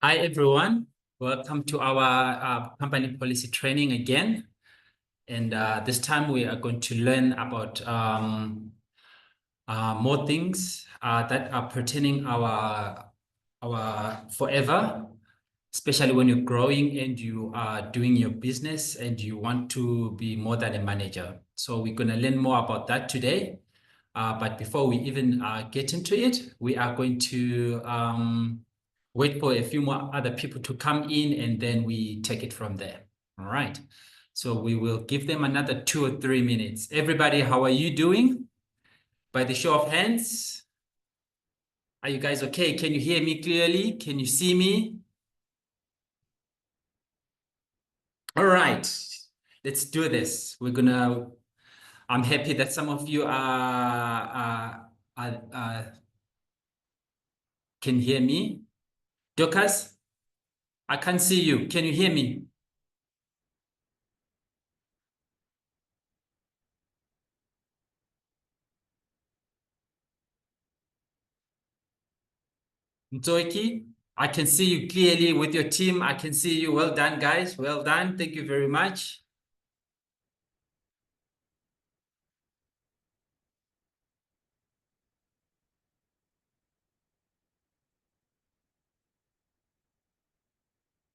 Hi, everyone. Welcome to our company policy training again. And this time we are going to learn about more things that are pertaining our forever, especially when you're growing and you are doing your business and you want to be more than a manager. So we're going to learn more about that today. But before we even get into it, we are going to wait for a few more other people to come in and then we take it from there. All right. So we will give them another 2 or 3 minutes. Everybody, how are you doing? By the show of hands, are you guys okay? Can you hear me clearly? Can you see me? All right, let's do this. I'm happy that some of you can hear me. Dorcas, I can't see you. Can you hear me? Ntoiki, I can see you clearly with your team. I can see you. Well done, guys. Well done. Thank you very much.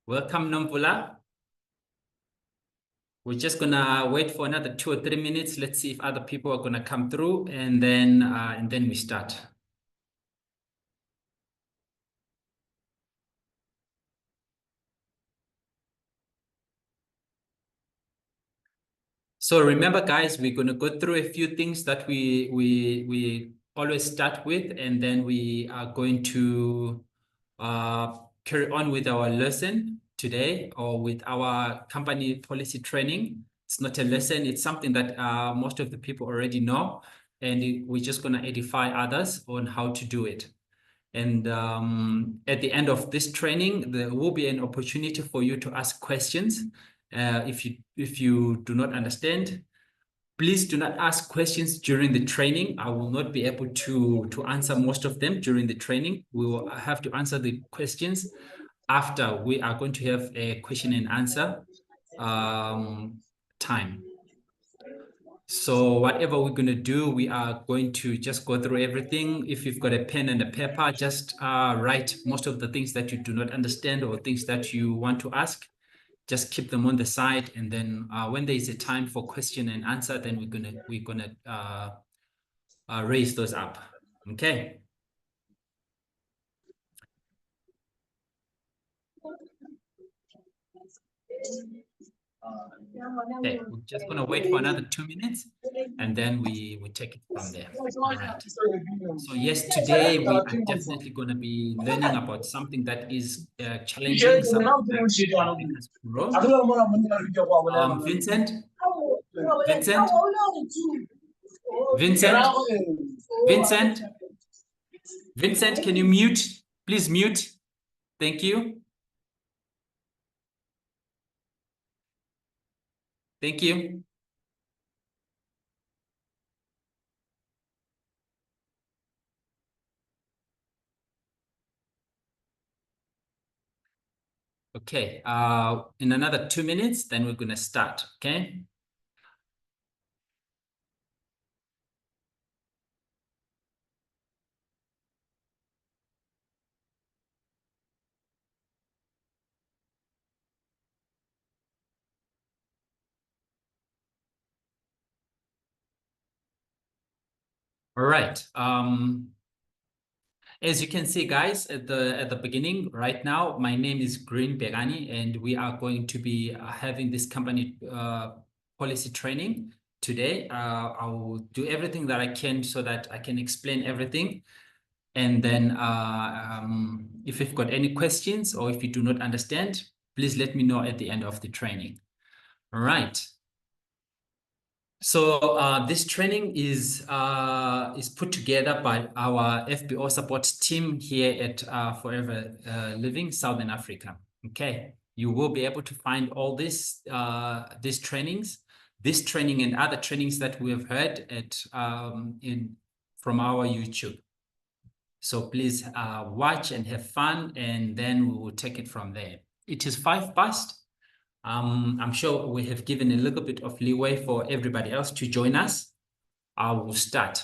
Welcome, Nomvula. We're just gonna wait for another 2 or 3 minutes. Let's see if other people are gonna come through, and then we start. So remember, guys, we're going to go through a few things that we always start with, and then we are going to carry on with our lesson today, or with our company policy training. It's not a lesson, it's something that most of the people already know, and we're just going to edify others on how to do it. And at the end of this training, there will be an opportunity for you to ask questions. If you do not understand, please do not ask questions during the training. I will not be able to answer most of them during the training. We will have to answer the questions after we are going to have a question and answer time. So whatever we're going to do, we are going to just go through everything. If you've got a pen and a paper, just write most of the things that you do not understand or things that you want to ask. Just keep them on the side, and then when there is a time for question and answer, then we're gonna raise those up. Okay. Okay, we're just gonna wait for another 2 minutes, and then we take it from there. All right. So yes, today we are definitely gonna be learning about something that is challenging, something that will make us grow. Vincent, Vincent, Vincent, Vincent, Vincent, can you mute? Please mute. Thank you. Thank you. Okay, in another 2 minutes, then we're gonna start, okay? All right. As you can see, guys, at the beginning, right now, my name is Green Bhekani, and we are going to be having this company policy training today. I will do everything that I can so that I can explain everything. And then if you've got any questions or if you do not understand, please let me know at the end of the training. All right. So this training is put together by our FBO support team here at Forever Living Southern Africa. Okay, you will be able to find all these trainings, this training and other trainings that we have heard at from our YouTube. So please watch and have fun, and then we will take it from there. It is 5 past. I'm sure we have given a little bit of leeway for everybody else to join us. I will start.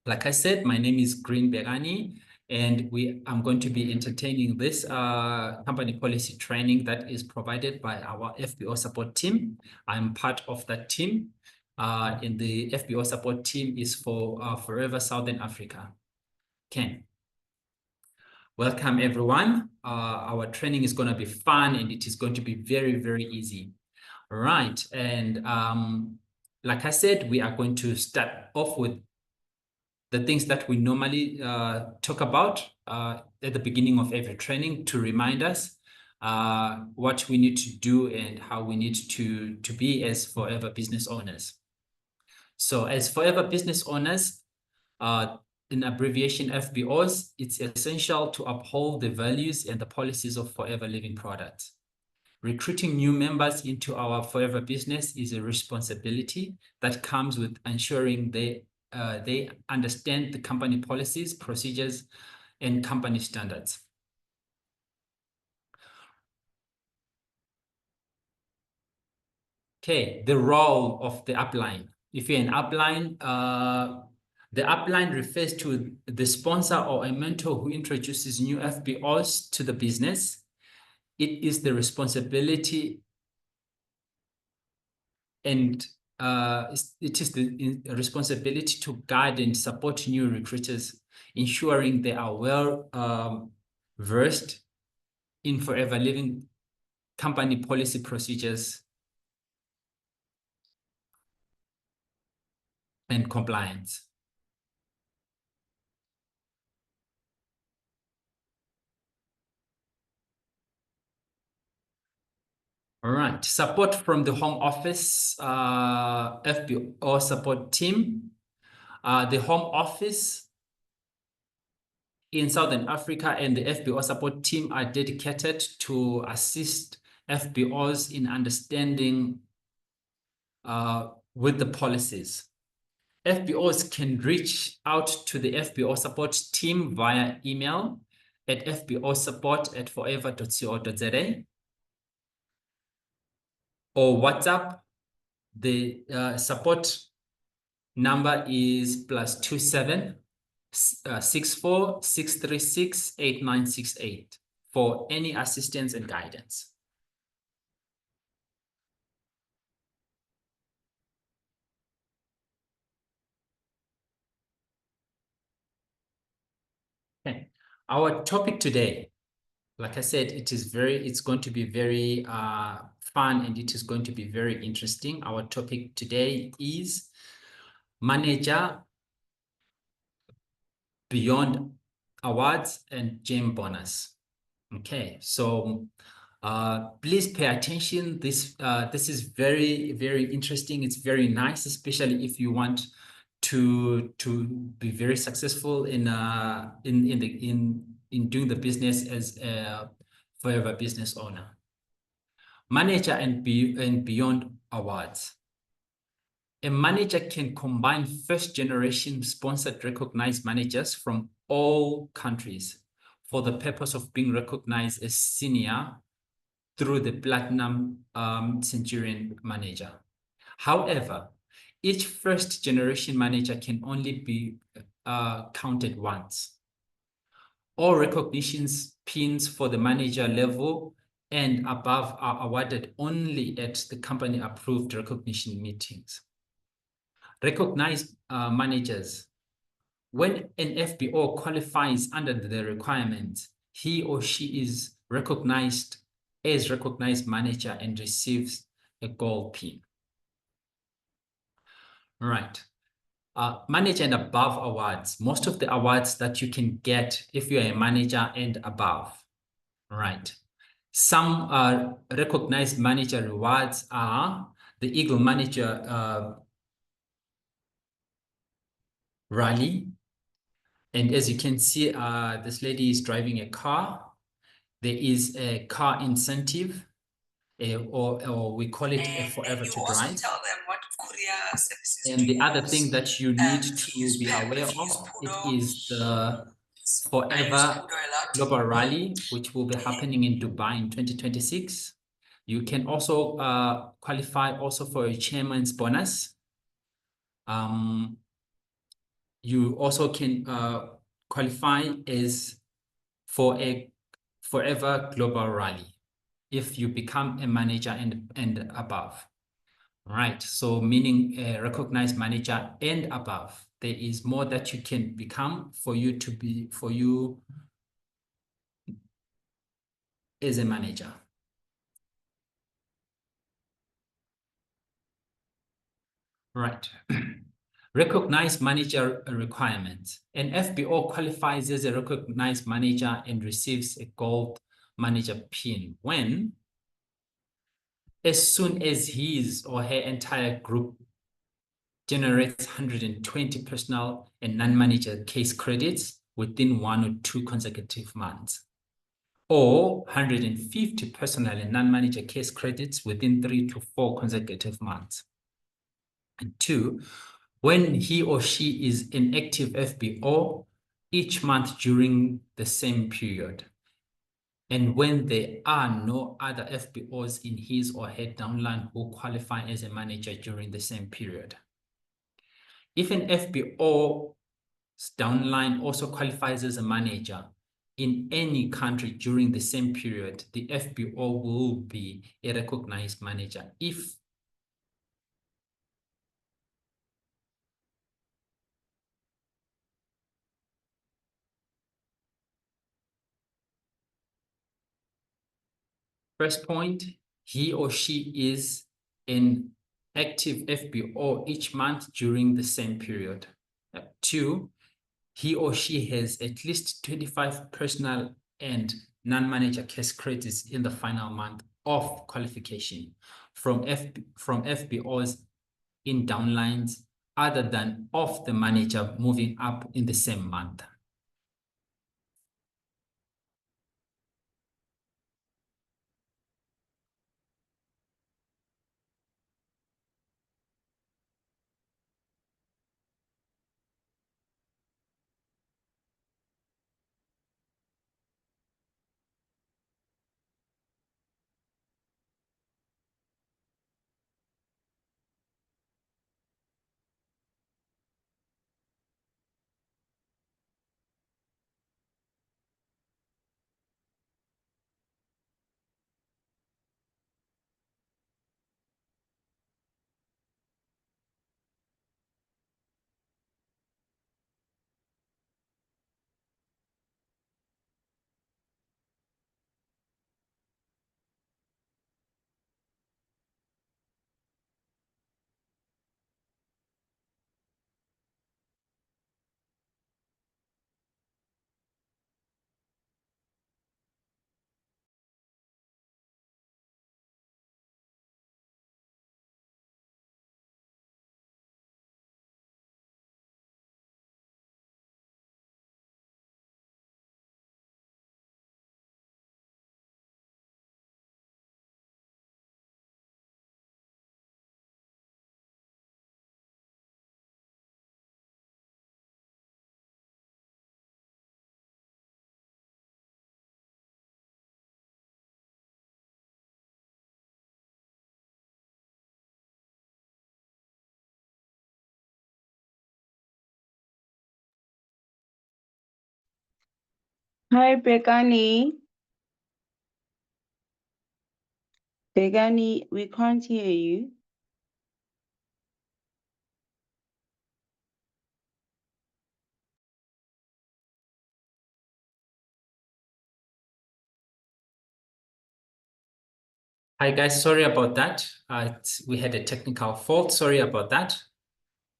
Like I said, my name is Green Bhekani, and I'm going to be entertaining this company policy training that is provided by our FBO support team. I'm part of that team. And the FBO support team is for Forever Southern Africa. Ken. Welcome, everyone. Our training is going to be fun, and it is going to be very, very easy. All right. And like I said, we are going to start off with the things that we normally talk about at the beginning of every training to remind us what we need to do and how we need to be as forever business owners. So as forever business owners, in abbreviation FBOs, it's essential to uphold the values and the policies of Forever Living Products. Recruiting new members into our forever business is a responsibility that comes with ensuring they understand the company policies, procedures, and company standards. Okay, the role of the upline. If you're an upline, the upline refers to the sponsor or a mentor who introduces new FBOs to the business. It is the responsibility and it is the responsibility to guide and support new recruiters, ensuring they are well versed in Forever Living company policy procedures and compliance. All right, support from the home office FBO support team. The home office in Southern Africa and the FBO support team are dedicated to assist FBOs in understanding with the policies. FBOs can reach out to the FBO support team via email at fbosupport@forever.co.za or WhatsApp. The support number is +27 64 636 8968 for any assistance and guidance. Okay. Our topic today, like I said, it's going to be very fun, and it is going to be very interesting. Our topic today is manager beyond awards and gem bonus. Okay, so please pay attention. This is very, very interesting. It's very nice, especially if you want to be very successful in doing the business as a forever business owner. Manager and beyond awards. A manager can combine first-generation sponsored recognized managers from all countries for the purpose of being recognized as senior through the Platinum Centurion manager. However, each first-generation manager can only be counted once. All recognitions pins for the manager level and above are awarded only at the company-approved recognition meetings. Recognized managers. When an FBO qualifies under the requirements, he or she is recognized as recognized manager and receives a gold pin. All right. Manager and above awards. Most of the awards that you can get if you're a manager and above. All right. Some recognized manager rewards are the Eagle Manager Rally. And as you can see, this lady is driving a car. There is a car incentive, or we call it a Forever to Drive. Tell them what courier services and the other thing that you need to be aware of, it is the Forever Global Rally, which will be happening in Dubai in 2026. You can also qualify also for a chairman's bonus. You also can qualify as for a Forever Global Rally if you become a manager and above. Right, so meaning a recognized manager and above. There is more that you can become for you as a manager. Right. Recognized manager requirements. An FBO qualifies as a recognized manager and receives a gold manager pin when, as soon as his or her entire group generates 120 personal and non-manager case credits within 1 or 2 consecutive months, or 150 personal and non-manager case credits within 3 to 4 consecutive months. And 2, when he or she is an active FBO each month during the same period, and when there are no other FBOs in his or her downline who qualify as a manager during the same period. If an FBO's downline also qualifies as a manager in any country during the same period, the FBO will be a recognized manager. First point, he or she is an active FBO each month during the same period. 2, he or she has at least 25 personal and non-manager case credits in the final month of qualification from FBOs in downlines other than of the manager moving up in the same month. Hi, Bhekani. Bhekani, we can't hear you. Hi guys, sorry about that. We had a technical fault. Sorry about that.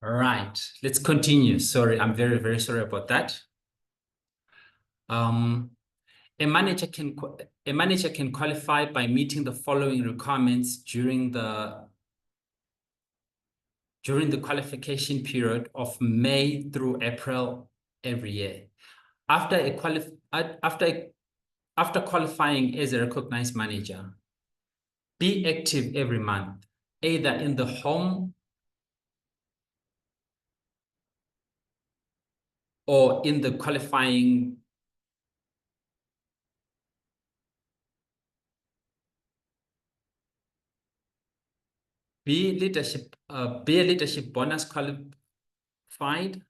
All right, let's continue. Sorry, I'm very, very sorry about that. A manager can qualify by meeting the following requirements during the qualification period of May through April every year. After qualifying as a recognized manager, be active every month, either in the home or in the qualifying be a leadership bonus qualified,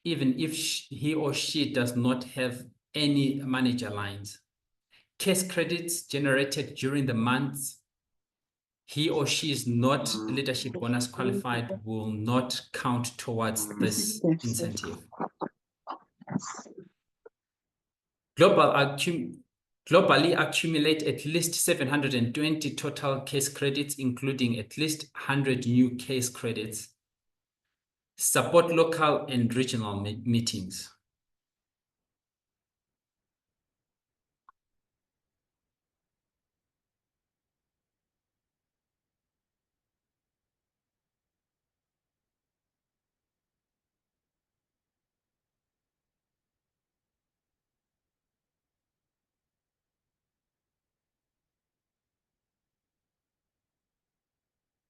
even if he or she does not have any manager lines. Case credits generated during the months he or she is not leadership bonus qualified will not count towards this incentive. Globally accumulate at least 720 total case credits, including at least 100 new case credits. Support local and regional meetings.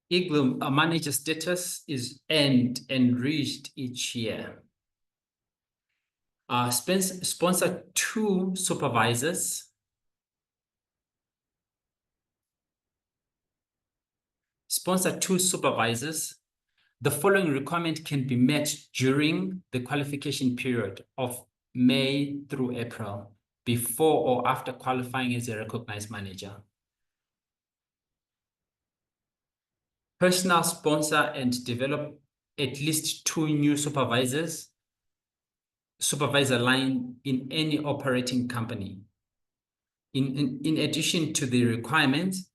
Eagle manager status is earned and reached each year. Sponsor 2 supervisors. Sponsor 2 supervisors. The following requirement can be met during the qualification period of May through April, before or after qualifying as a recognized manager. Personal sponsor and develop at least 2 new supervisor line in any operating company. In addition to the requirements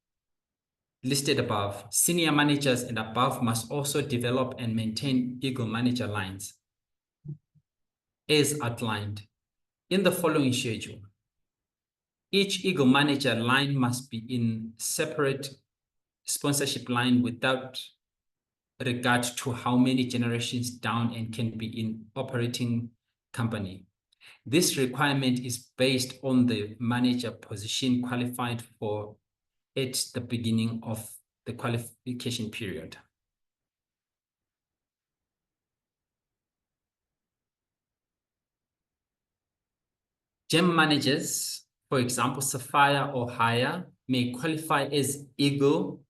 listed above, senior managers and above must also develop and maintain Eagle manager lines as outlined in the following schedule. Each Eagle manager line must be in separate sponsorship line without regard to how many generations down and can be in operating company. This requirement is based on the manager position qualified for at the beginning of the qualification period. Gem managers, for example, Sapphire or higher, may qualify as Eagle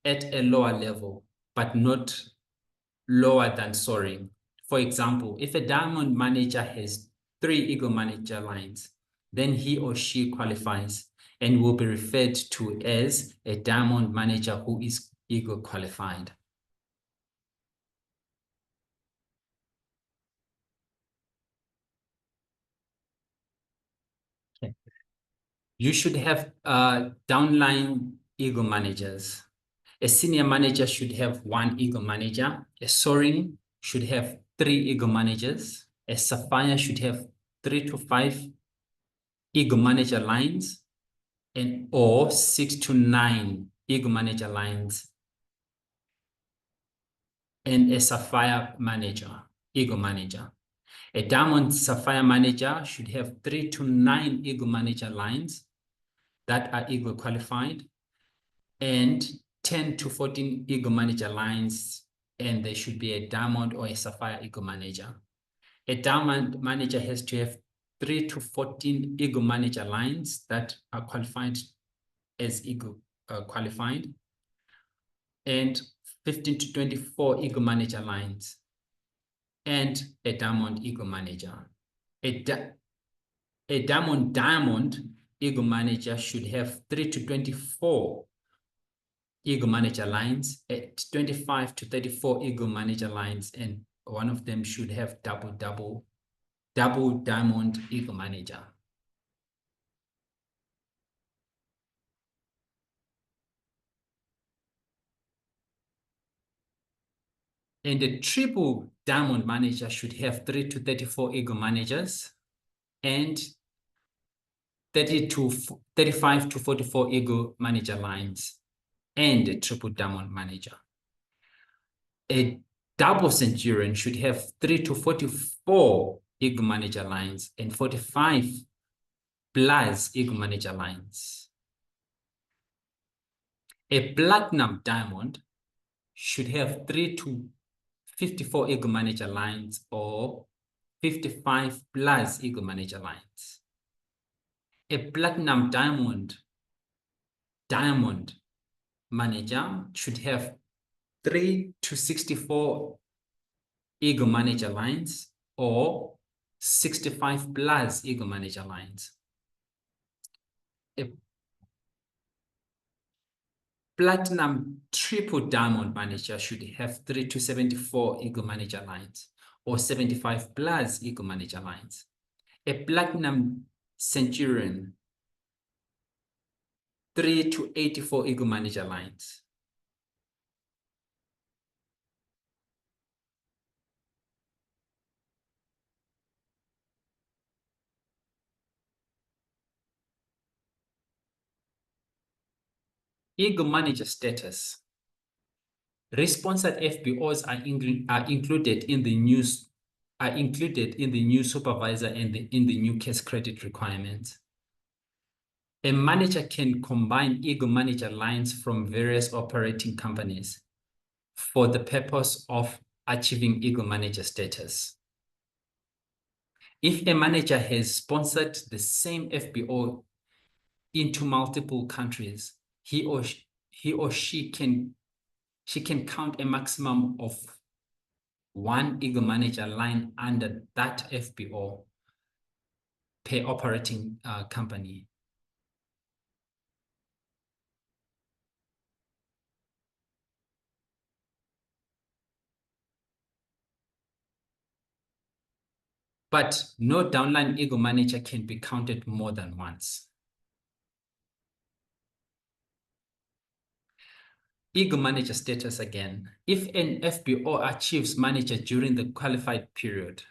at a lower level, but not lower than soaring. For example, if a diamond manager has 3 Eagle manager lines, then he or she qualifies and will be referred to as a diamond manager who is Eagle qualified. Okay. You should have downline Eagle managers. A senior manager should have 1 Eagle manager. A soaring should have 3 Eagle managers. A sapphire should have 3 to 5 Eagle manager lines, and or 6 to 9 Eagle manager lines, and a sapphire manager, Eagle manager. A diamond sapphire manager should have 3 to 9 Eagle manager lines that are Eagle qualified, and 10 to 14 Eagle manager lines, and there should be a diamond or a sapphire Eagle manager. A diamond manager has to have 3 to 14 Eagle manager lines that are qualified as Eagle qualified, and 15 to 24 Eagle manager lines, and a diamond Eagle manager. A diamond Eagle manager should have 3 to 24 Eagle manager lines, at 25 to 34 Eagle manager lines, and one of them should have double diamond Eagle manager. And the triple diamond manager should have 3 to 34 Eagle managers and 35 to 44 Eagle manager lines and a triple diamond manager. A double centurion should have 3 to 44 Eagle manager lines and 45 plus Eagle manager lines. A platinum diamond should have 3 to 54 Eagle manager lines or 55 plus Eagle Manager lines. A platinum diamond manager should have 3 to 64 Eagle Manager lines or 65 plus Eagle Manager lines. A platinum triple diamond manager should have 3 to 74 Eagle Manager lines or 75 plus Eagle Manager lines. A platinum centurion, 3 to 84 Eagle Manager lines. Eagle Manager status. Responsive FBOs are included in the new supervisor and in the new case credit requirements. A manager can combine Eagle Manager lines from various operating companies for the purpose of achieving Eagle Manager status. If a manager has sponsored the same FBO into multiple countries, he or she can count a maximum of 1 Eagle Manager line under that FBO per operating company. But no downline Eagle Manager can be counted more than once. Eagle Manager status again. If an FBO achieves manager during the qualified period,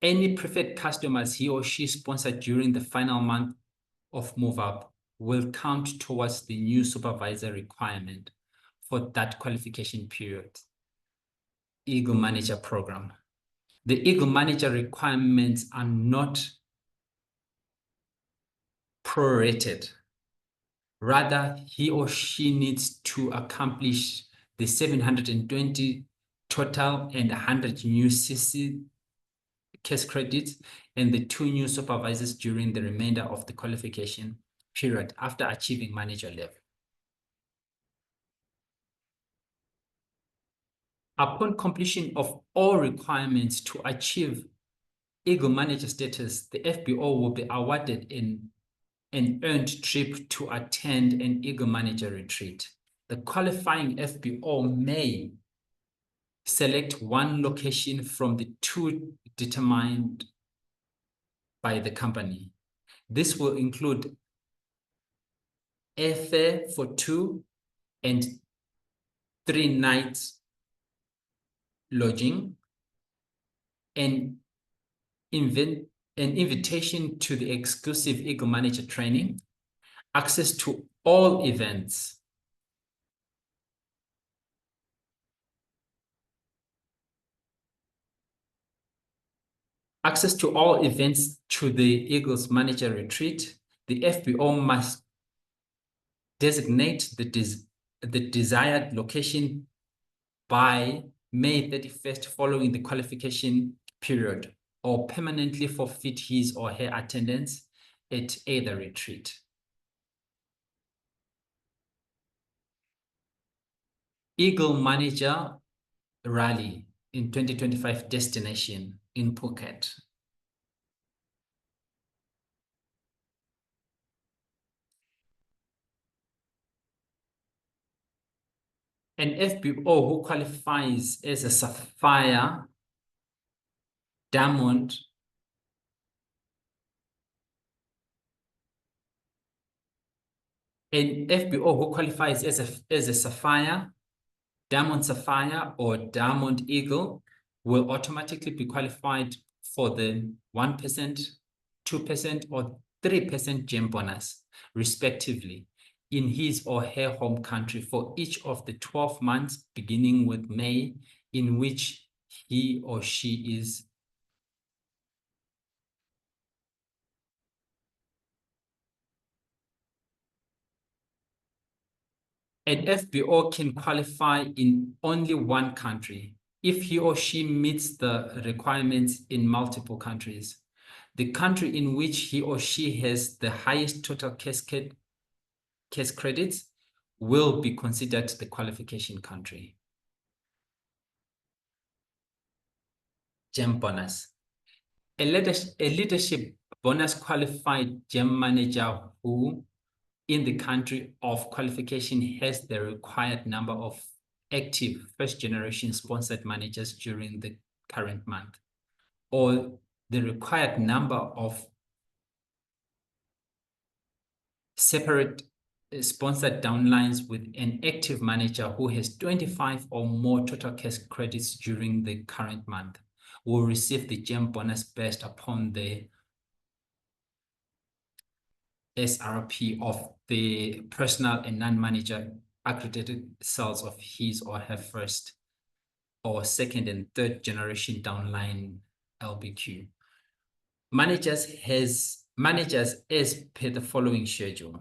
any preferred customers he or she sponsored during the final month of move up will count towards the new supervisor requirement for that qualification period. Eagle Manager program. The Eagle Manager requirements are not prorated. Rather, he or she needs to accomplish the 720 total and 100 new CC case credits and the 2 new supervisors during the remainder of the qualification period after achieving manager level. Upon completion of all requirements to achieve Eagle Manager status, the FBO will be awarded an earned trip to attend an Eagle Manager retreat. The qualifying FBO may select one location from the 2 determined by the company. This will include airfare for 2 and 3 nights lodging, and an invitation to the exclusive Eagle Manager training, access to all events, to the Eagles Manager retreat. The FBO must designate the desired location by May 31st following the qualification period, or permanently forfeit his or her attendance at either retreat. Eagle Manager Rally in 2025 destination in Phuket. An FBO who qualifies as a sapphire, diamond, an FBO who qualifies as a sapphire, diamond sapphire, or diamond eagle will automatically be qualified for the 1%, 2%, or 3% gem bonus, respectively, in his or her home country for each of the 12 months beginning with May in which he or she is An FBO can qualify in only one country if he or she meets the requirements in multiple countries. The country in which he or she has the highest total case credits will be considered the qualification country. GEM bonus. A leadership bonus qualified GEM manager who in the country of qualification has the required number of active first-generation sponsored managers during the current month, or the required number of separate sponsored downlines with an active manager who has 25 or more total case credits during the current month will receive the GEM bonus based upon the SRP of the personal and non-manager accredited cells of his or her first or second and third generation downline LBQ. Managers as per the following schedule.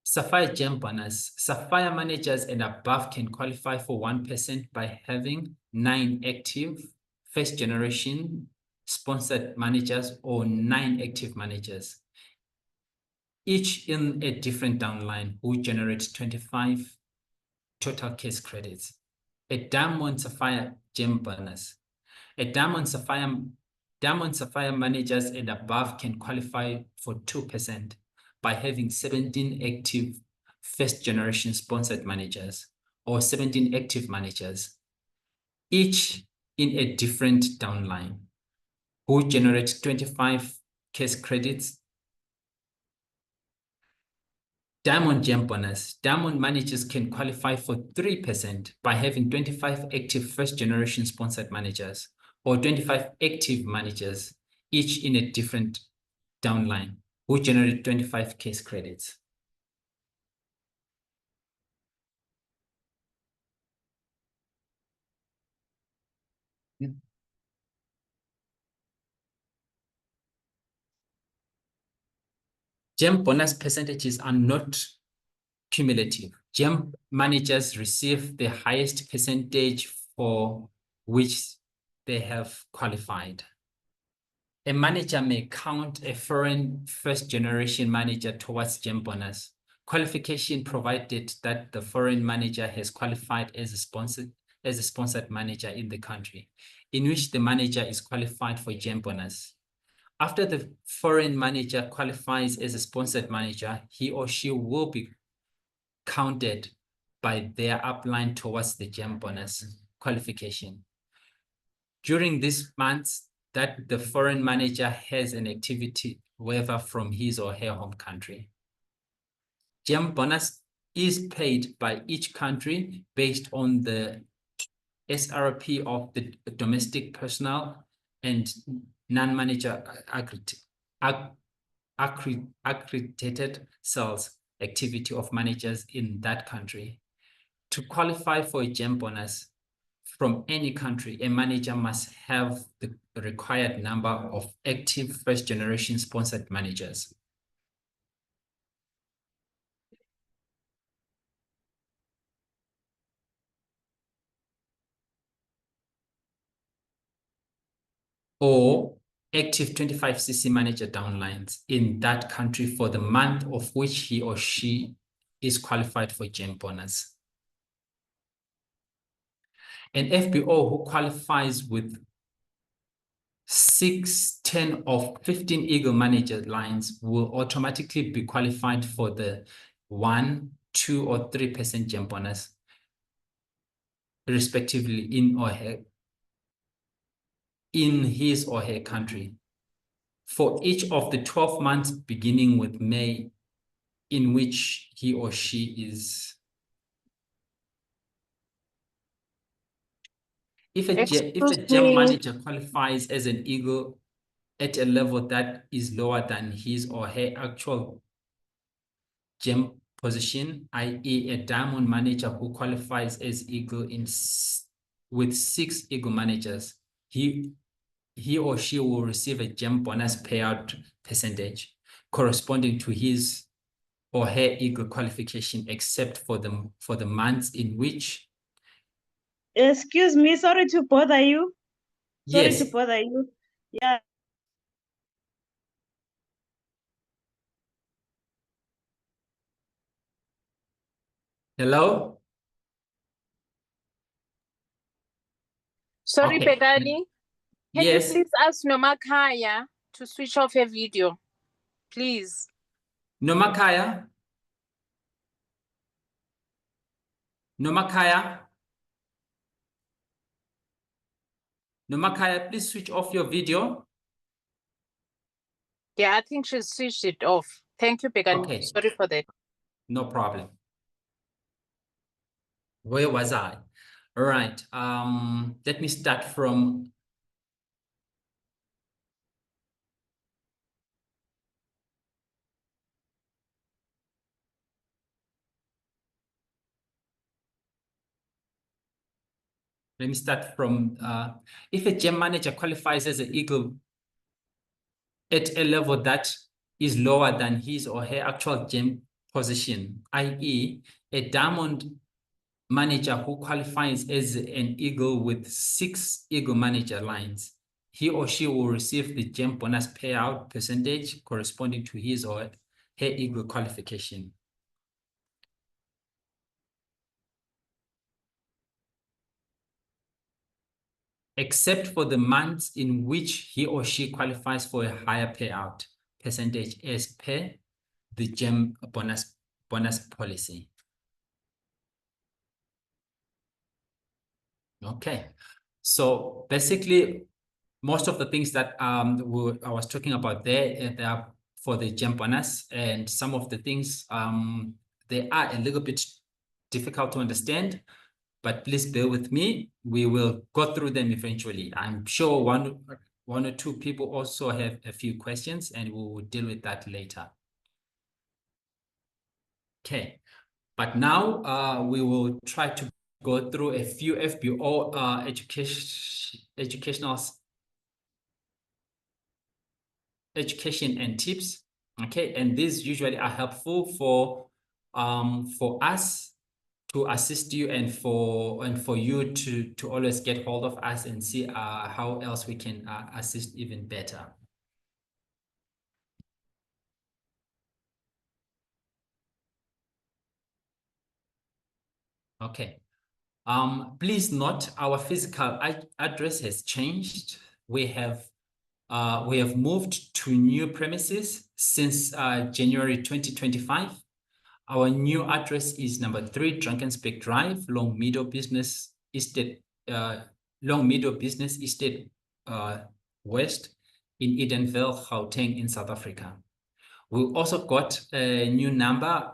Sapphire GEM bonus. Sapphire managers and above can qualify for 1% by having 9 active first generation sponsored managers or 9 active managers, each in a different downline who generates 25 total case credits. A Diamond Sapphire GEM bonus. A Diamond Sapphire managers and above can qualify for 2% by having 17 active first generation sponsored managers or 17 active managers, each in a different downline who generate 25 case credits. Diamond GEM bonus. Diamond managers can qualify for 3% by having 25 active first generation sponsored managers or 25 active managers, each in a different downline, who generate 25 case credits. GEM bonus percentages are not cumulative. GEM managers receive the highest percentage for which they have qualified. A manager may count a foreign first-generation manager towards GEM bonus qualification, provided that the foreign manager has qualified as a sponsored manager in the country in which the manager is qualified for GEM bonus. After the foreign manager qualifies as a sponsored manager, he or she will be counted by their upline towards the GEM bonus qualification. During these months that the foreign manager has an activity waiver from his or her home country. GEM bonus is paid by each country based on the SRP of the domestic personnel and non-manager accredited cells activity of managers in that country. To qualify for a GEM bonus from any country, a manager must have the required number of active first-generation sponsored managers. Or active 25cc manager downlines in that country for the month of which he or she is qualified for GEM bonus. An FBO who qualifies with 6, 10, or 15 Eagle manager lines will automatically be qualified for the 1, 2, or 3% GEM bonus, respectively, in his or her country for each of the 12 months beginning with May in which he or she is. If a GEM manager qualifies as an Eagle at a level that is lower than his or her actual GEM position, i.e. a Diamond manager who qualifies as Eagle with 6 Eagle managers, he he or she will receive a GEM bonus payout percentage corresponding to his or her Eagle qualification, except for the months in which. Excuse me, sorry to bother you. Sorry Yes. to bother you. Yeah. Hello? Sorry, Okay. Bhekani. Can you Yes. please ask Nomakaya to switch off her video, please? Nomakaya? Nomakaya? Nomakaya, please switch off your video. Yeah, I think she switched it off. Thank you, Bhekani. Okay. Sorry for that. No problem. Where was I? All right. Let me start from. Let me start from if a GEM manager qualifies as an Eagle at a level that is lower than his or her actual GEM position, i.e., a diamond manager who qualifies as an Eagle with 6 Eagle manager lines, he or she will receive the GEM bonus payout percentage corresponding to his or her Eagle qualification. Except for the months in which he or she qualifies for a higher payout percentage as per the GEM bonus policy. Okay, so basically, most of the things that I was talking about there, they are for the GEM bonus, and some of the things they are a little bit difficult to understand, but please bear with me. We will go through them eventually. I'm sure one or two people also have a few questions, and we will deal with that later. Okay, but now we will try to go through a few FBO education and tips. Okay, and these usually are helpful for us to assist you and for you to always get hold of us and see how else we can assist even better. Okay. Please note our physical address has changed. We have moved to new premises since January 2025. Our new address is number 3 Drakensberg Drive, Long Meadow Business Estate, West in Edenville, Gauteng in South Africa. We also got a new number,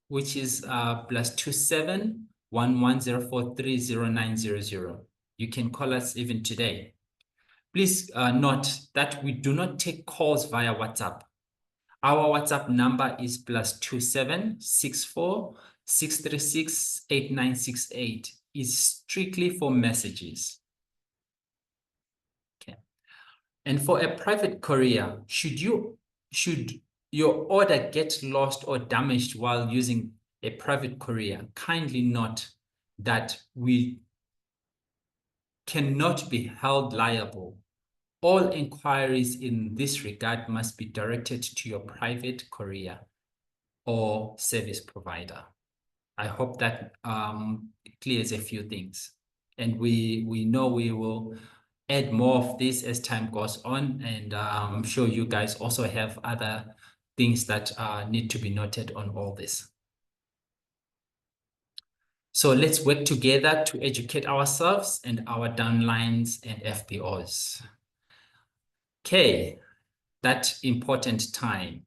which is +27 1104309000. You can call us even today. Please note that we do not take calls via WhatsApp. Our WhatsApp number is +27 64 636 8968. It's strictly for messages. Okay. And for a private courier, should your order get lost or damaged while using a private courier, kindly note that we cannot be held liable. All inquiries in this regard must be directed to your private courier or service provider. I hope that clears a few things. And we know we will add more of this as time goes on. And I'm sure you guys also have other things that need to be noted on all this. So let's work together to educate ourselves and our downlines and FBOs. Okay, that important time.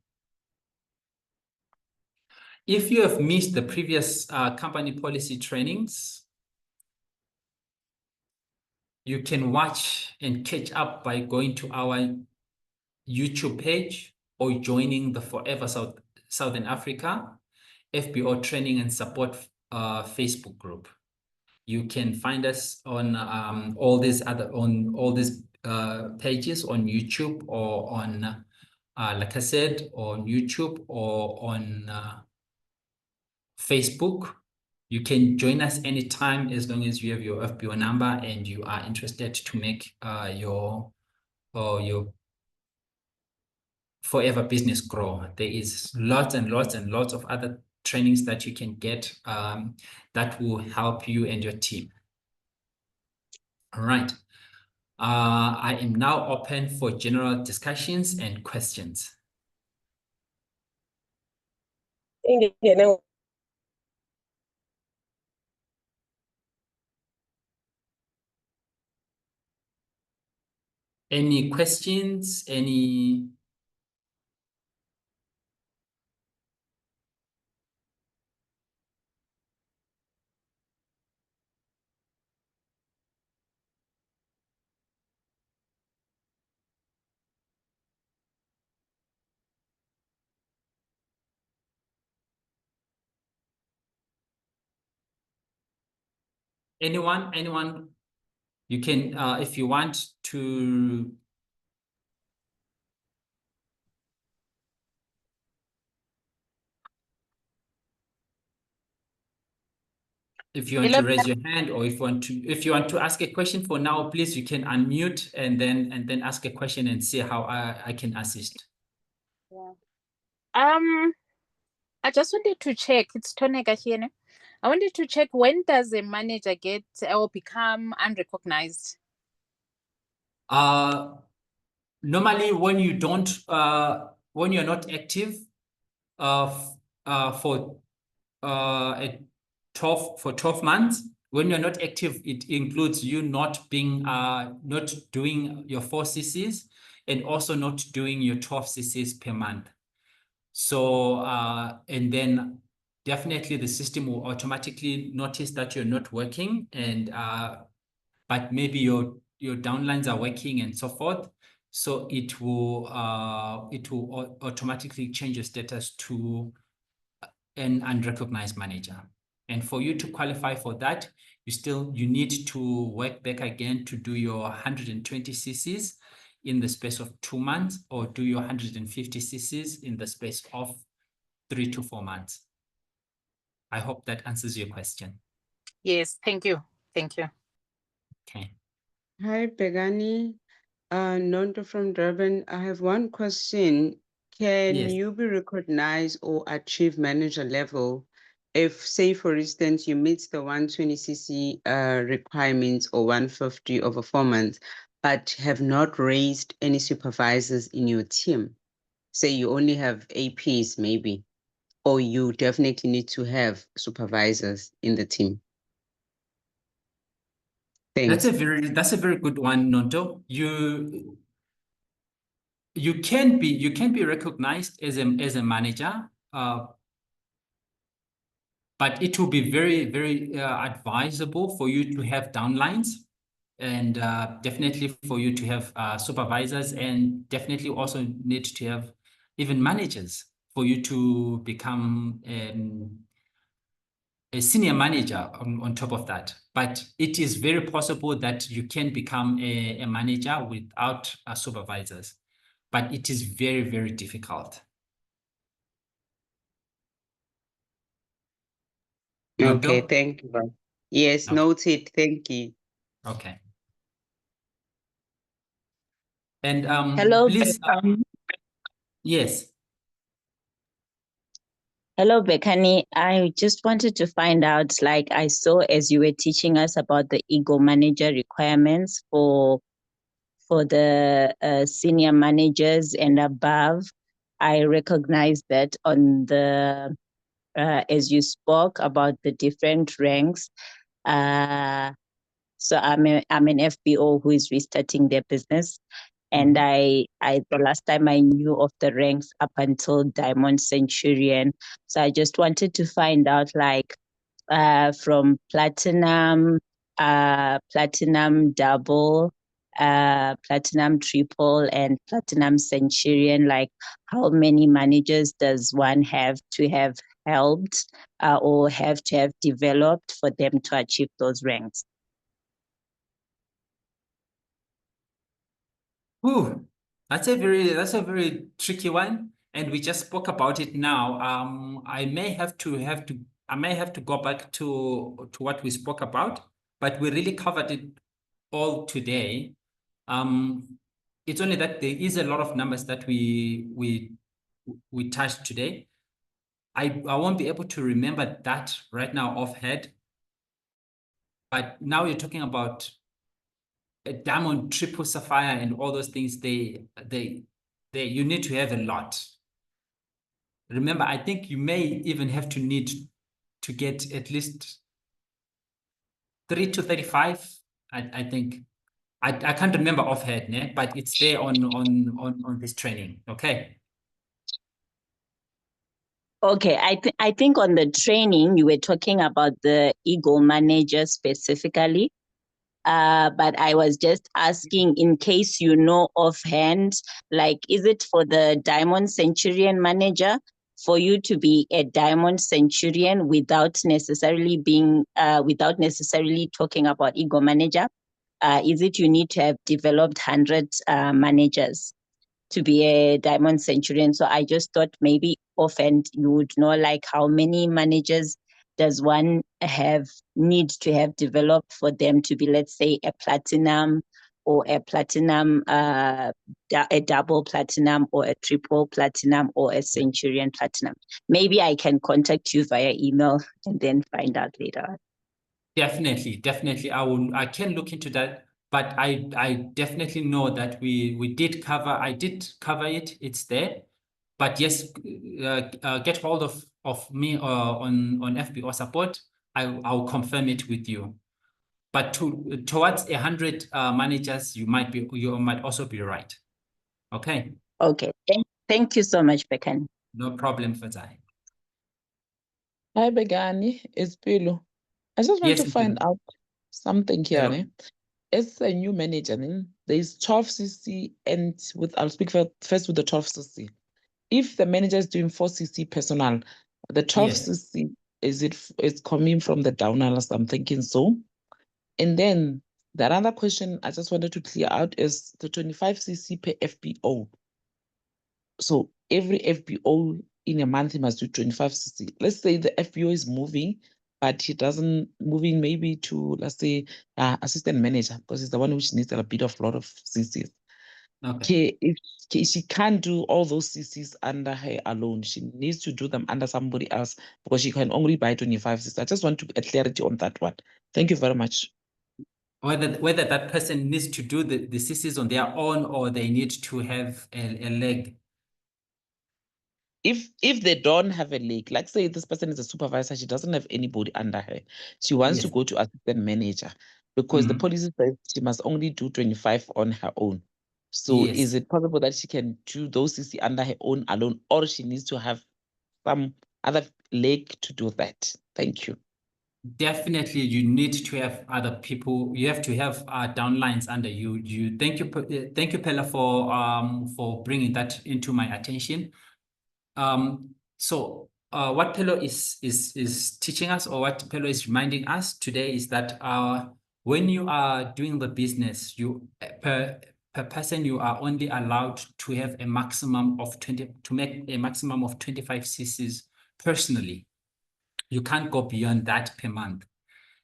If you have missed the previous company policy trainings, you can watch and catch up by going to our YouTube page or joining the Forever Southern Africa FBO Training and Support Facebook group. You can find us on all these pages on YouTube or on, like I said, on YouTube or on Facebook. You can join us anytime as long as you have your FBO number and you are interested to make your forever business grow. There is lots and lots and lots of other trainings that you can get that will help you and your team. All right. I am now open for general discussions and questions. Any questions? Any? Anyone? You can, if you want to. If you want to raise your hand, or if you want to ask a question for now, please, you can unmute and then ask a question and see how I can assist. Yeah. I just wanted to check. It's Tonega here. I wanted to check, when does a manager get or become unrecognized? Normally when you don't when you're not active for 12 months. When you're not active, it includes you not being not doing your 4 CCs and also not doing your 12 CCs per month. So and then definitely the system will automatically notice that you're not working, and but maybe your downlines are working and so forth. So it will automatically change your status to an unrecognized manager. And for you to qualify for that, you need to work back again to do your 120 CCs in the space of 2 months, or do your 150 CCs in the space of 3 to 4 months. I hope that answers your question. Yes, thank you. Thank you. Okay. Hi, Bhekani. Nonto from Durban. I have one question. Can Yes. you be recognized or achieve manager level if, say, for instance, you meet the 120 CC requirements or 150 over 4 months, but have not raised any supervisors in your team? Say you only have APs maybe, or you definitely need to have supervisors in the team. Thanks. That's a very good one, Nonto. You can be recognized as a manager, but it will be very, very advisable for you to have downlines, and definitely for you to have supervisors, and definitely also need to have even managers for you to become a senior manager on top of that. But it is very possible that you can become a manager without supervisors, but it is very, very difficult. Okay, Nonto? thank you. Yes, Okay. noted. Thank you. Okay. And Hello, please, yes. Hello, Bhekani. I just wanted to find out, like I saw as you were teaching us about the ego manager requirements for the senior managers and above. I recognize that on the as you spoke about the different ranks. So I'm an FBO who is restarting their business. And I the last time I knew of the ranks up until Diamond Centurion. So I just wanted to find out, like, from platinum, platinum double, platinum triple, and platinum centurion, like how many managers does one have to have helped or have to have developed for them to achieve those ranks? Ooh, that's a very tricky one, and we just spoke about it now. I may have to go back to what we spoke about, but we really covered it all today. It's only that there is a lot of numbers that we touched today. I won't be able to remember that right now offhand, but now you're talking about a diamond, triple sapphire, and all those things. They you need to have a lot. Remember, I think you may even have to need to get at least 3 to 35. I think I can't remember offhand, né? But it's there on this training. Okay. Okay, I think on the training you were talking about the ego manager specifically. But I was just asking in case you know offhand, like, is it for the Diamond Centurion manager for you to be a Diamond Centurion without necessarily talking about ego manager? Is it you need to have developed 100 managers to be a Diamond Centurion? So I just thought maybe offhand you would know, like, how many managers does one need to have developed for them to be, let's say, a platinum, or a platinum, a double platinum, or a triple platinum, or a centurion platinum? Maybe I can contact you via email and then find out later. Definitely. I can look into that, but I definitely know that we did cover. I did cover it. It's there, but yes, get hold of me on FBO support. I'll confirm it with you. But towards 100 managers, you might also be right. Okay. Okay. Thank you so much, Bhekani. No problem, Fazai. Hi, Bhekani. It's Pilu. I just want Yes, to find out something here. Hello. Ne? As a new manager, there is 12cc, and I'll speak first with the 12cc. If the manager is doing 4cc personal, the 12cc, it's coming from the downers, I'm thinking so. And then the other question I just wanted to clear out is the 25cc per FBO. So every FBO in a month, he must do 25cc. Let's say the FBO is moving, but he doesn't moving maybe to, let's say, assistant manager, because it's the one which needs a bit of lot of CCs. Okay. If she can't do all those CCs under her alone, she needs to do them under somebody else, because she can only buy 25 CCs. I just want to get clarity on that one. Thank you very much. Whether that person needs to do the CCs on their own, or they need to have a leg. If they don't have a leg, like say this person is a supervisor, she doesn't have anybody under her. She wants to go to assistant manager, because the policy says she must only do 25 on her own. So is it possible that she can do those CC under her own alone, or she needs to have some other leg to do that? Thank you. Definitely, you need to have other people. You have to have downlines under you. Thank you, Pella, for bringing that into my attention. So what Pello is teaching us, or what Pello is reminding us today, is that when you are doing the business, per person you are only allowed to have a maximum of 20 to make a maximum of 25 CCs personally. You can't go beyond that per month.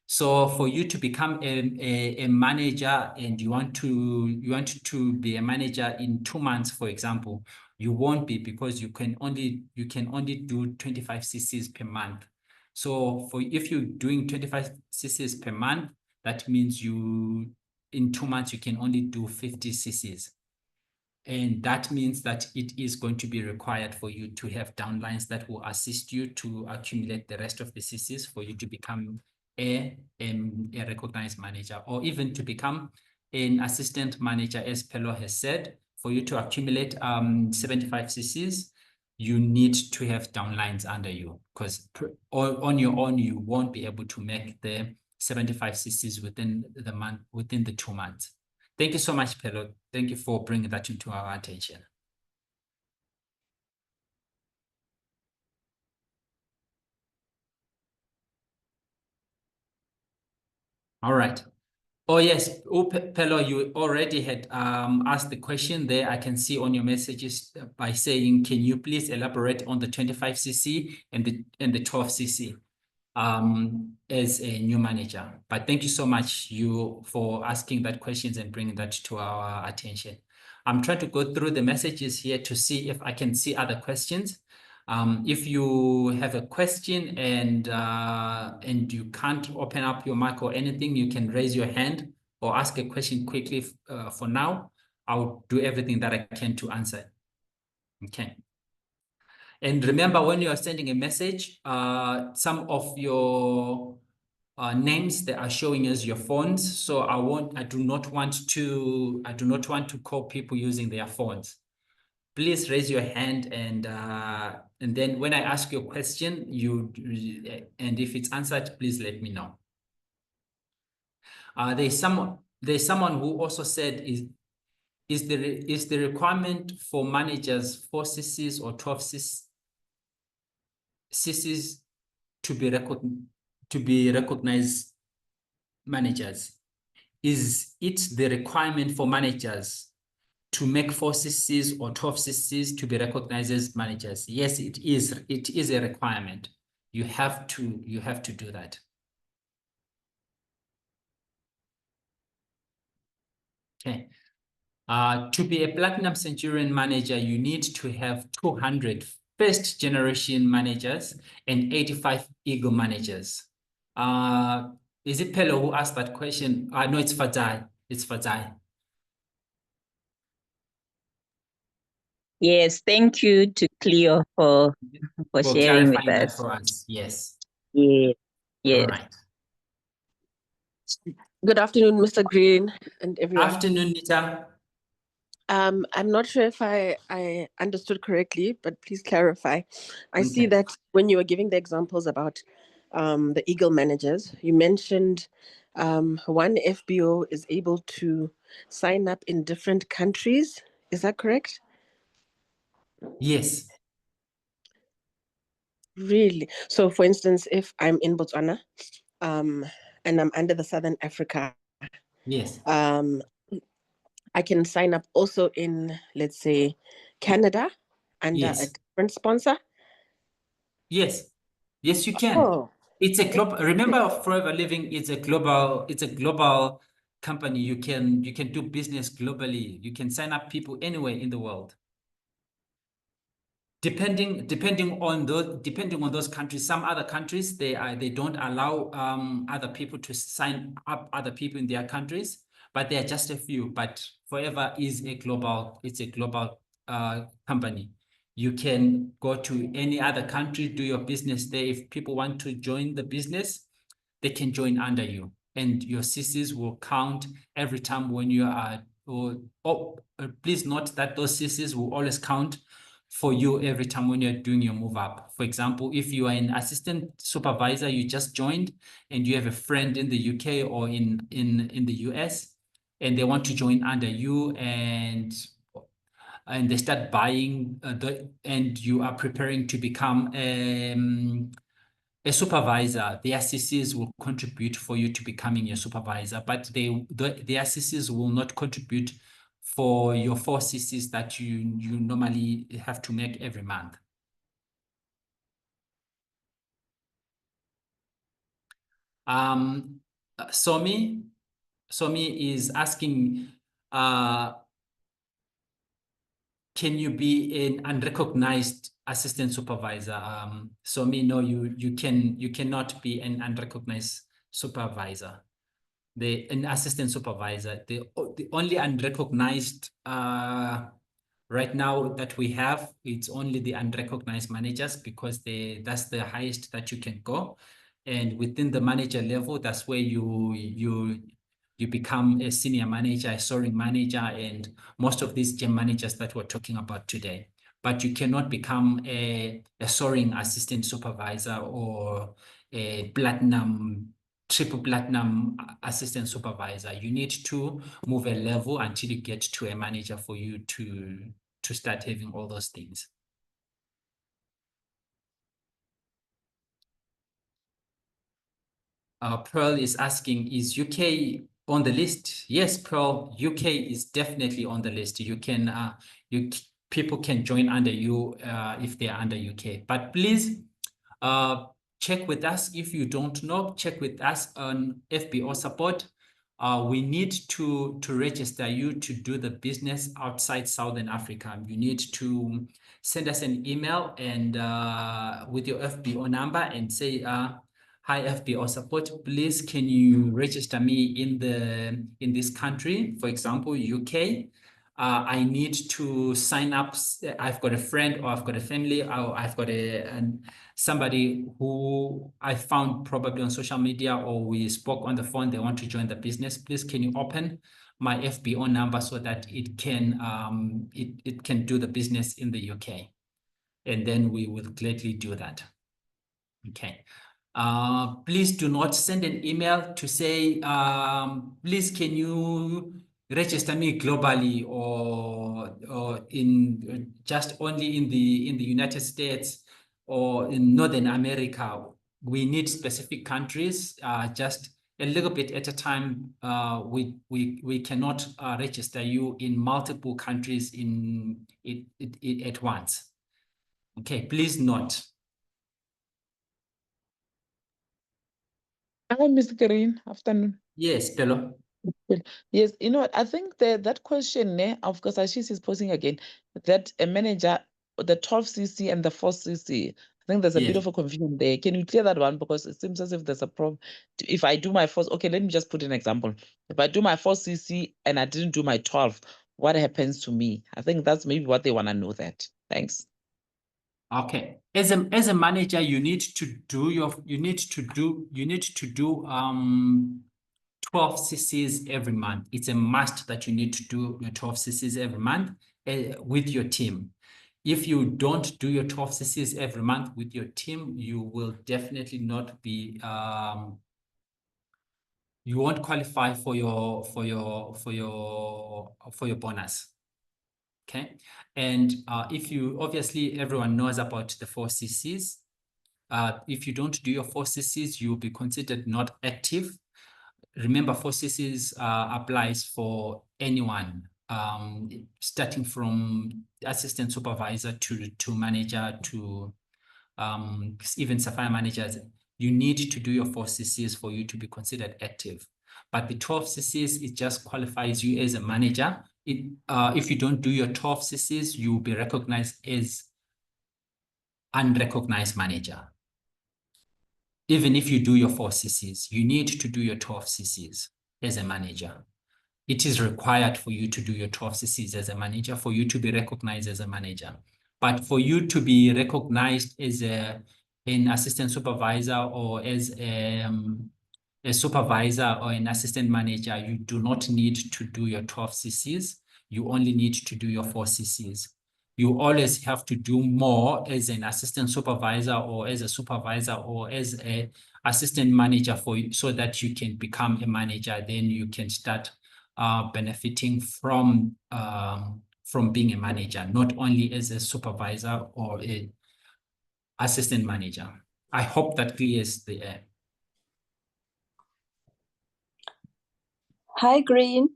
So for you to become a manager, and you want to be a manager in 2 months, for example, you won't be, because you can only do 25 CCs per month. So if you're doing 25 CCs per month, that means in 2 months you can only do 50 CCs. And that means that it is going to be required for you to have downlines that will assist you to accumulate the rest of the CCs for you to become a recognized manager, or even to become an assistant manager. As Pello has said, for you to accumulate 75 CCs, you need to have downlines under you, because on your own, you won't be able to make the 75 CCs within the 2 months. Thank you so much, Pello. Thank you for bringing that into our attention. All right. Oh, yes. Oh, Pello, you already had asked the question there. I can see on your messages by saying, can you please elaborate on the 25cc and the 12cc as a new manager? But thank you so much for asking that questions and bringing that to our attention. I'm trying to go through the messages here to see if I can see other questions. If you have a question and you can't open up your mic or anything, you can raise your hand or ask a question quickly. For now, I'll do everything that I can to answer. Okay. And remember, when you are sending a message, some of your names that are showing as your phones. So I do not want to call people using their phones. Please raise your hand and then when I ask your question, and if it's answered, please let me know. There's someone who also said is the requirement for managers 4 cc's or 12 cc's to be recognized managers? Is it the requirement for managers to make 4 cc's or 12 cc's to be recognized as managers? Yes, it is. It is a requirement. You have to do that. Okay. To be a Platinum Centurion manager, you need to have 200 first generation managers and 85 Eagle managers. Is it Pello who asked that question? No, it's Fadzai. It's Fadzai. Yes, thank you to Cleo for sharing with clarifying that us. for us. Yes. Yeah, yes. All right. Good afternoon, Mr. Green and everyone. Afternoon, Nita. I'm not sure if I understood correctly, but please clarify. I see Okay. that when you were giving the examples about the Eagle managers, you mentioned one FBO is able to sign up in different countries. Is that correct? Yes. Really? So, for instance, if I'm in Botswana and I'm under the Southern Africa, Yes. I can sign up also in, let's say, Canada under a Yes. different sponsor. Yes. Yes, you can. Oh, It's a global, remember Forever Living is a global company. You can do business globally. You can sign up people anywhere in the world. Depending on those countries. Some other countries they don't allow other people to sign up other people in their countries, but there are just a few. But Forever is a global company. You can go to any other country, do your business there. If people want to join the business, they can join under you, and your CCs will count every time when you are. Please note that those CCs will always count for you every time when you're doing your move up. For example, if you are an assistant supervisor, you just joined, and you have a friend in the UK or in the US, and they want to join under you, and they start buying and you are preparing to become a supervisor, the CCs will contribute for you to becoming a supervisor, but the CCs will not contribute for your 4 CCs that you normally have to make every month. Somi is asking, can you be an unrecognized assistant supervisor? Somi, no, you cannot be an unrecognized supervisor. An assistant supervisor. The only unrecognized right now that we have, it's only the unrecognized managers, because that's the highest that you can go. And within the manager level, that's where you become a senior manager, a soaring manager, and most of these gem managers that we're talking about today. But you cannot become a soaring assistant supervisor or a triple platinum assistant supervisor. You need to move a level until you get to a manager for you to start having all those things. Pearl is asking, is UK On the list, yes, Pearl. UK is definitely on the list. You can, people can join under you if they are under UK. But please, check with us if you don't know. Check with us on FBO support. We need to register you to do the business outside Southern Africa. You need to send us an email and with your FBO number and say, hi FBO support, please can you register me in this country, for example, UK. I need to sign up. I've got a friend or I've got a family or I've got somebody who I found probably on social media or we spoke on the phone, they want to join the business. Please, can you open my FBO number so that it can it can do the business in the UK? And then we will gladly do that. Okay. Please do not send an email to say, please can you register me globally or in just only in the United States or in Northern America. We need specific countries, just a little bit at a time. We cannot register you in multiple countries at once. Okay, please not. Hi, Mr. Green. Afternoon. Yes, Pelo. Yes, you know what? I think that question, of course, Ashish is posing again, that a manager, the 12cc and the 4cc, I think there's a bit Yes. of a confusion there. Can you clear that one? Because it seems as if there's a problem. If I do my 4, okay, let me just put an example. If I do my 4cc and I didn't do my 12, what happens to me? I think that's maybe what they want to know that. Thanks. Okay. As a manager, you need to do 12 CCs every month. It's a must that you need to do your 12 CCs every month with your team. If you don't do your 12 CCs every month with your team, you will definitely not be you won't qualify for your bonus. Okay. And if you obviously everyone knows about the 4 CCs. If you don't do your 4 CCs, you'll be considered not active. Remember, 4 CCs applies for anyone, starting from assistant supervisor to manager to even Sapphire managers. You need to do your 4 CCs for you to be considered active. But the 12 CCs, it just qualifies you as a manager. If you don't do your 12 CCs, you will be recognized as unrecognized manager. Even if you do your 4 CCs, you need to do your 12 CCs as a manager. It is required for you to do your 12 CCs as a manager, for you to be recognized as a manager. But for you to be recognized as an assistant supervisor or as a supervisor or an assistant manager, you do not need to do your 12 CCs. You only need to do your 4 CCs. You always have to do more as an assistant supervisor or as a supervisor or as an assistant manager so that you can become a manager. Then you can start benefiting from being a manager, not only as a supervisor or a assistant manager. I hope that clears the air. Hi, Green.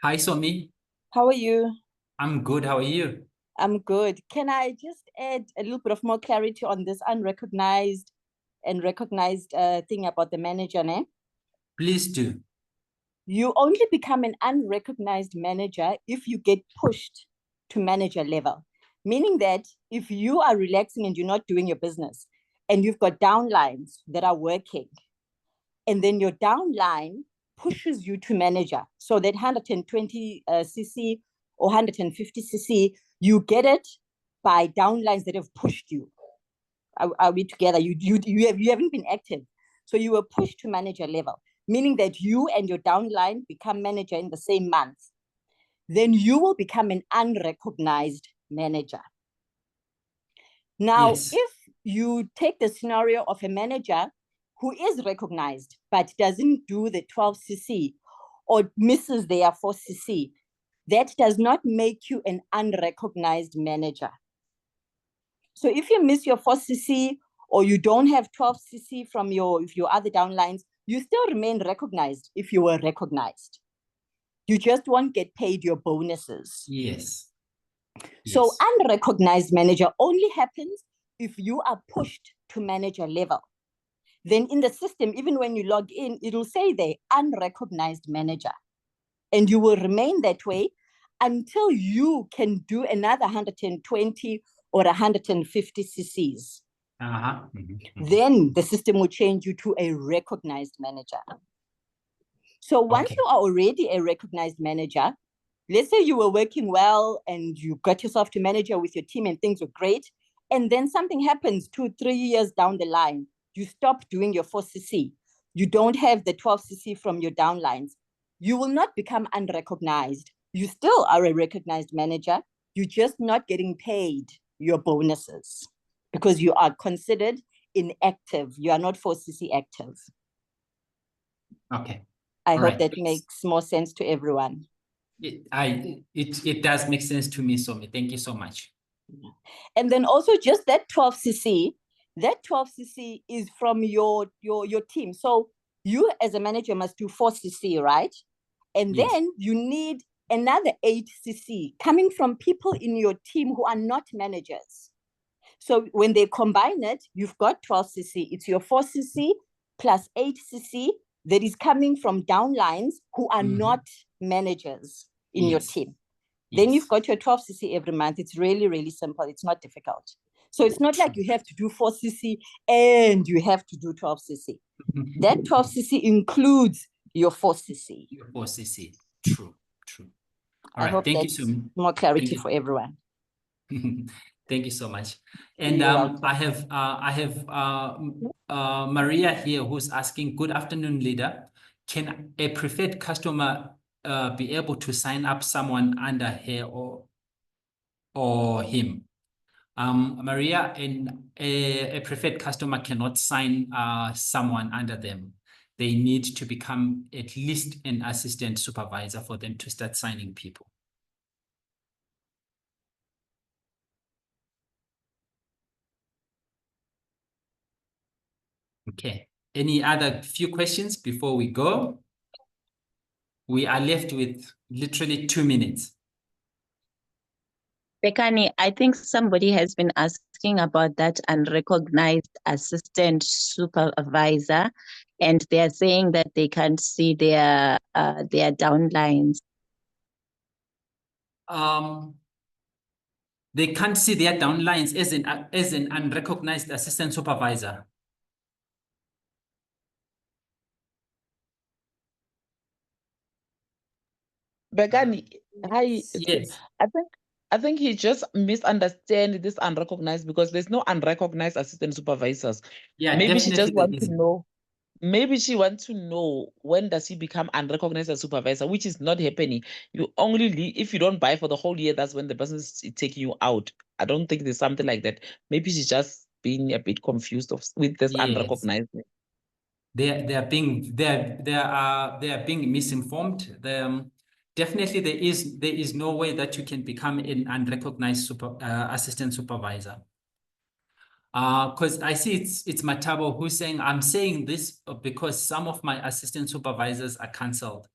Hi, Somi. How are you? I'm good. How are you? I'm good. Can I just add a little bit of more clarity on this unrecognized and recognized thing about the manager, ne? Please do. You only become an unrecognized manager if you get pushed to manager level, meaning that if you are relaxing and you're not doing your business and you've got downlines that are working, and then your downline pushes you to manager, so that 120 cc or 150 cc, you get it by downlines that have pushed you. Are we together? You haven't been active, so you were pushed to manager level, meaning that you and your downline become manager in the same month. Then you will become an unrecognized manager. Now, Yes. if you take the scenario of a manager who is recognized but doesn't do the 12cc or misses their 4cc, that does not make you an unrecognized manager. So if you miss your 4cc or you don't have 12cc from your other downlines, you still remain recognized if you were recognized. You just won't get paid your bonuses. Yes. So Yes. unrecognized manager only happens if you are pushed to manager level. Then in the system, even when you log in, it'll say there, unrecognized manager. And you will remain that way until you can do another 120 or 150 cc's. Then the system will change you to a recognized manager. So once you are already a recognized manager, let's say you were working well and you got yourself to manager with your team and things were great, and then something happens 2-3 years down the line, you stop doing your 4cc, you don't have the 12cc from your downlines, you will not become unrecognized. You still are a recognized manager, you're just not getting paid your bonuses because you are considered inactive. You are not 4cc active. Okay. I hope that makes more sense to everyone. It does make sense to me, Somi. Thank you so much. And then also just that 12cc, that 12cc is from your team. So you as a manager must do 4cc, right? And Yes. then you need another 8cc coming from people in your team who are not managers. So when they combine it, you've got 12cc. It's your 4cc plus 8cc that is coming from downlines who are not managers in your team. Then you've got your 12cc every month. It's really, really simple. It's not difficult. So it's not like you have to do 4cc and you have to do 12cc. That 12cc includes your 4cc. Your 4cc. True. All right. I hope Thank you that's so much. more clarity for everyone. Thank you so much. And You're welcome. I have Maria here who's asking, good afternoon, leader. Can a preferred customer be able to sign up someone under her or him? Maria, a preferred customer cannot sign someone under them. They need to become at least an assistant supervisor for them to start signing people. Okay. Any other few questions before we go? We are left with literally 2 minutes. Bhekani, I think somebody has been asking about that unrecognized assistant supervisor, and they are saying that they can't see their downlines. They can't see their downlines as an unrecognized assistant supervisor. Bhekani, hi. Yes. I think he just misunderstand this unrecognized because there's no unrecognized assistant supervisors. Yeah, Maybe she just definitely there wants to isn't. know. Maybe she wants to know when does he become unrecognized as supervisor, which is not happening. You only leave, if you don't buy for the whole year, that's when the person is taking you out. I don't think there's something like that. Maybe she's just being a bit confused with this Yes. unrecognized. They are being misinformed. Definitely there is no way that you can become an unrecognized assistant supervisor. Because I see it's Matabo who's saying, I'm saying this because some of my assistant supervisors are cancelled.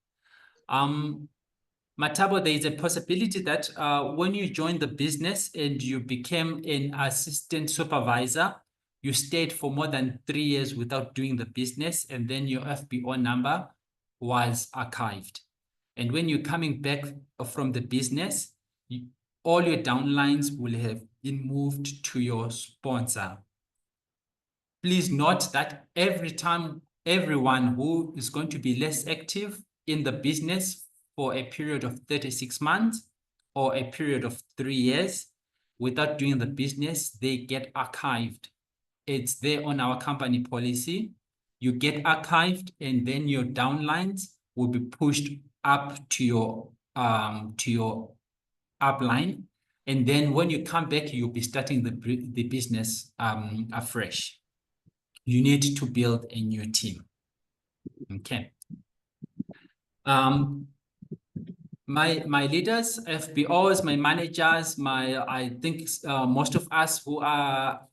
Matabo, there is a possibility that when you join the business and you became an assistant supervisor, you stayed for more than 3 years without doing the business, and then your FBO number was archived. And when you're coming back from the business, all your downlines will have been moved to your sponsor. Please note that every time everyone who is going to be less active in the business for a period of 36 months or a period of 3 years without doing the business, they get archived. It's there on our company policy. You get archived, and then your downlines will be pushed up to your upline. And then when you come back, you'll be starting the business afresh. You need to build a new team. Okay. My leaders, FBOs, my managers, I think most of us who are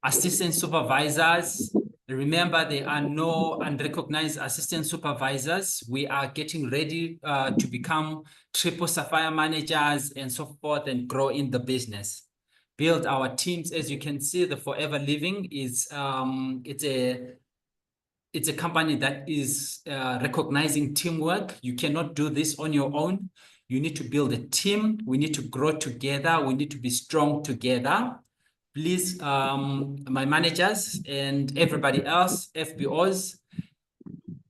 assistant supervisors, Remember, there are no unrecognized assistant supervisors. We are getting ready to become triple sapphire managers and so forth and grow in the business. Build our teams. As you can see, the Forever Living is it's a company that is recognizing teamwork. You cannot do this on your own. You need to build a team. We need to grow together. We need to be strong together. Please, my managers and everybody else, FBOs,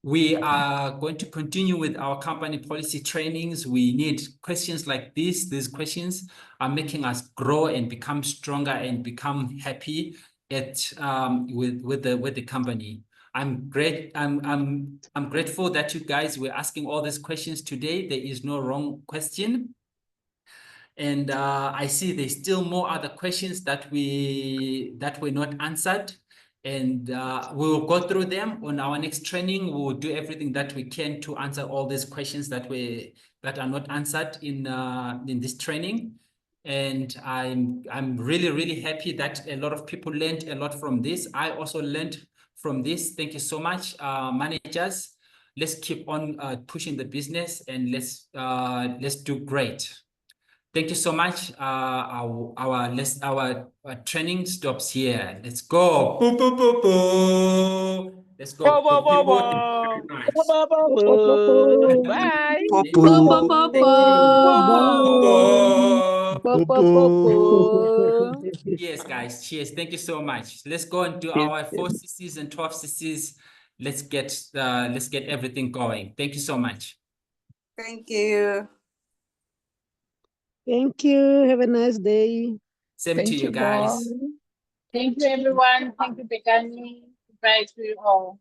we are going to continue with our company policy trainings. We need questions like this. These questions are making us grow and become stronger and become happy with the company. I'm grateful that you guys were asking all these questions today. There is no wrong question. And I see there's still more other questions that were not answered. And we will go through them on our next training. We will do everything that we can to answer all these questions that are not answered in this training. And I'm really, really happy that a lot of people learned a lot from this. I also learned from this. Thank you so much, managers. Let's keep on pushing the business and let's do great. Thank you so much. Our training stops here. Let's go. Boo, boo, boo, boo. Let's go. Bo, bo, bo, People, bo. thank you Bo, very bo, bo. Bye. much. Yes, guys. Cheers. Thank you so much. Let's go and do our 4 CCs and 12 CCs. Let's get everything going. Thank you so much. Thank you. Thank you. Have a nice day. Same Thank to you you, guys. Bo. Thank you, everyone. Thank you, Bhekani. Bye to you all.